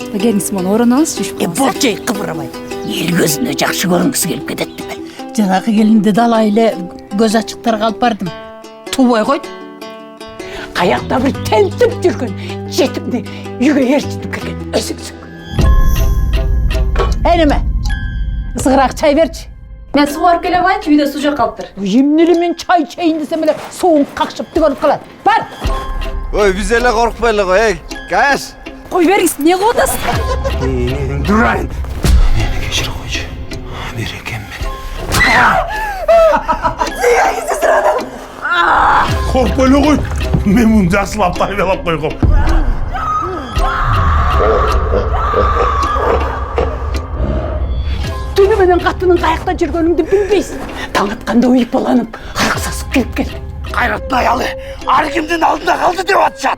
Келиңиз муну орунуңуз түшүп калыңыз. Болчу кыбырабай. Эл көзүнө жакшы көрүнгүсү келип кетет деп. Жанагы келинди дала эле көз ачыктарга алып бардым. Тубай койду. Каякта бир тентип жүргөн жетимди үйгө ээрчитип келген өзүңсүң. Эниме? Ысыгыраак чай берчи. Мен суу алып келе коеюнчу, үйдө суу жок калыптыр. Эмнели мен чай чейин десем эле суун какшып түгөнүп калат. Бар. Ой, биз эле коркпой эле коеюк. Каш. Кой бериңиз, эмне кылып атасыз? Durayın. Meni geçir koyucu. Biriken beni. Korkma öyle koy. Ben bunu jasılap tayyalap koyuyorum. Түнү менен катынын каякта жүргөнүңдү билбейсиң. Таң атканда уюп буланып, аркы сасып келип келди. Kayratlı ayalı. Ar kimden aldığında kaldı diyor atacak.